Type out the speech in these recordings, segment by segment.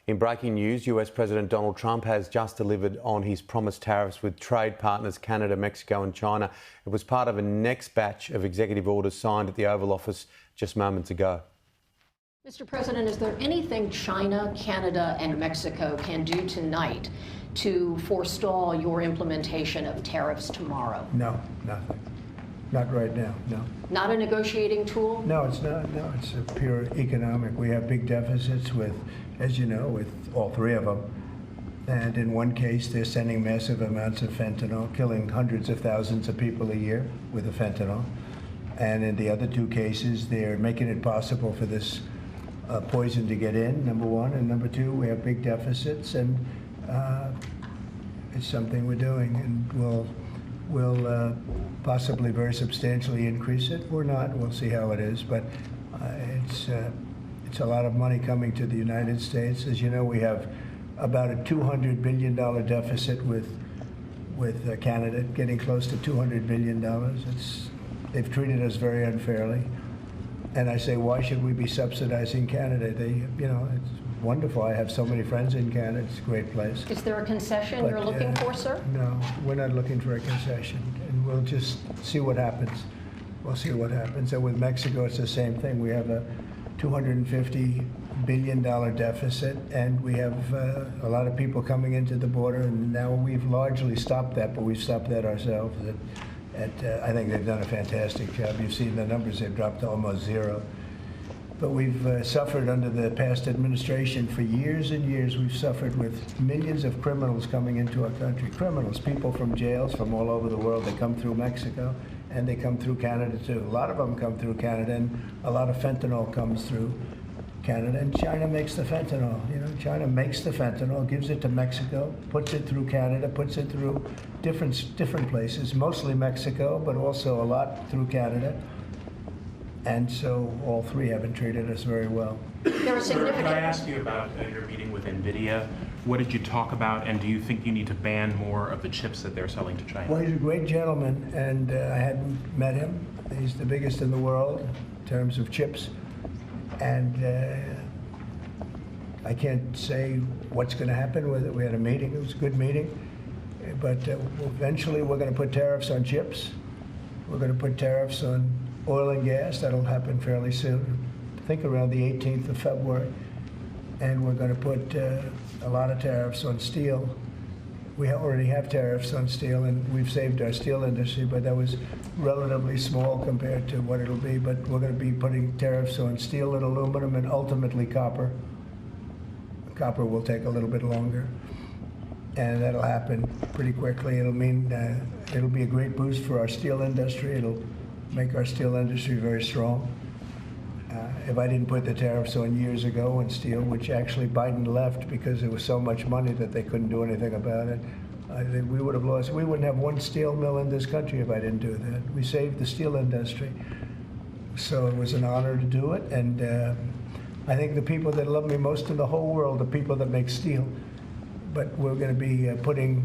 In breaking news, US President Donald Trump has just delivered on his promised tariffs with trade partners Canada, Mexico and China. It was part of a next batch of executive orders signed at the Oval Office just moments ago. Mr. President, is there anything China, Canada and Mexico can do tonight to forestall your implementation of tariffs tomorrow? No, nothing. Not right now, no. Not a negotiating tool? No, it's not. No, it's a pure economic. We have big deficits with, as you know, with all three of them. And in one case, they're sending massive amounts of fentanyl, killing hundreds of thousands of people a year with the fentanyl. And in the other two cases, they're making it possible for this poison to get in, number one. And number two, we have big deficits, and it's something we're doing. And we'll possibly very substantially increase it or not. We'll see how it is, but it's a lot of money coming to the United States. As you know, we have about a $200 billion deficit with Canada, getting close to $200 billion. They've treated us very unfairly. And I say, why should we be subsidizing Canada? It's wonderful. I have so many friends in Canada. It's a great place. Is there a concession you're looking for, sir? No, we're not looking for a concession. And we'll just see what happens. We'll see what happens. And with Mexico, it's the same thing. We have a $250 billion deficit, and we have a lot of people coming into the border, and now we've largely stopped that, but we've stopped that ourselves. I think they've done a fantastic job. You've seen the numbers, they've dropped to almost zero. But we've suffered under the past administration for years and years. We've suffered with millions of criminals coming into our country. Criminals, people from jails from all over the world. They come through Mexico, and they come through Canada too. A lot of them come through Canada, and a lot of fentanyl comes through Canada. And China makes the fentanyl. China makes the fentanyl, gives it to Mexico, puts it through Canada, puts it through different places, mostly Mexico, but also a lot through Canada. And so all three haven't treated us very well. There are significant... Can I ask you about your meeting with NVIDIA? What did you talk about, and do you think you need to ban more of the chips that they're selling to China? Well, he's a great gentleman, and I hadn't met him. He's the biggest in the world in terms of chips. And I can't say what's going to happen with it. We had a meeting. It was a good meeting. But eventually we're going to put tariffs on chips. We're going to put tariffs on oil and gas. That'll happen fairly soon. I think around the 18th of February. And we're going to put a lot of tariffs on steel. We already have tariffs on steel, and we've saved our steel industry, but that was relatively small compared to what it'll be. But we're going to be putting tariffs on steel and aluminum and ultimately copper. Copper will take a little bit longer, and that'll happen pretty quickly. It'll mean it'll be a great boost for our steel industry. It'll make our steel industry very strong. If I didn't put the tariffs on years ago on steel, which actually Biden left because there was so much money that they couldn't do anything about it, I think we would have lost. We wouldn't have one steel mill in this country if I didn't do that. We saved the steel industry. So it was an honor to do it, and I think the people that love me most in the whole world are people that make steel. But we're going to be putting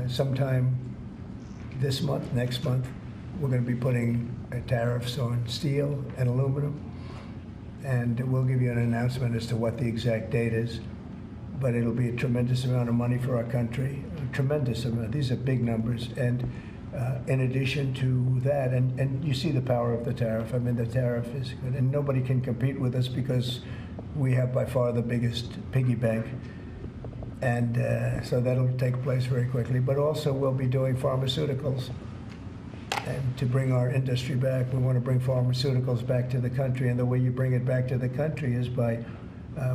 sometime this month, next month, we're going to be putting tariffs on steel and aluminum. And we'll give you an announcement as to what the exact date is. But it'll be a tremendous amount of money for our country, a tremendous amount. These are big numbers. And in addition to that, and you see the power of the tariff. I mean, the tariff is good. And nobody can compete with us because we have by far the biggest piggy bank. And so that'll take place very quickly. But also we'll be doing pharmaceuticals. And to bring our industry back, we want to bring pharmaceuticals back to the country. And the way you bring it back to the country is by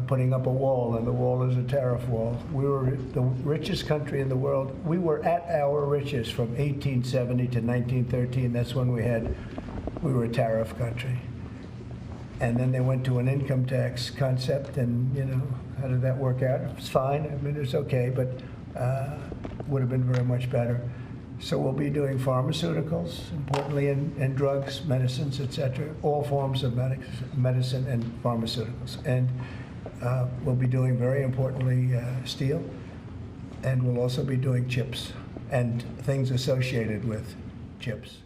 putting up a wall, and the wall is a tariff wall. We were the richest country in the world. We were at our richest from 1870 to 1913. That's when we were a tariff country. And then they went to an income tax concept, and how did that work out? It was fine. I mean, it was okay, but would have been very much better. So we'll be doing pharmaceuticals, importantly, and drugs, medicines, etc., all forms of medicine and pharmaceuticals. And we'll be doing, very importantly, steel, and we'll also be doing chips and things associated with chips.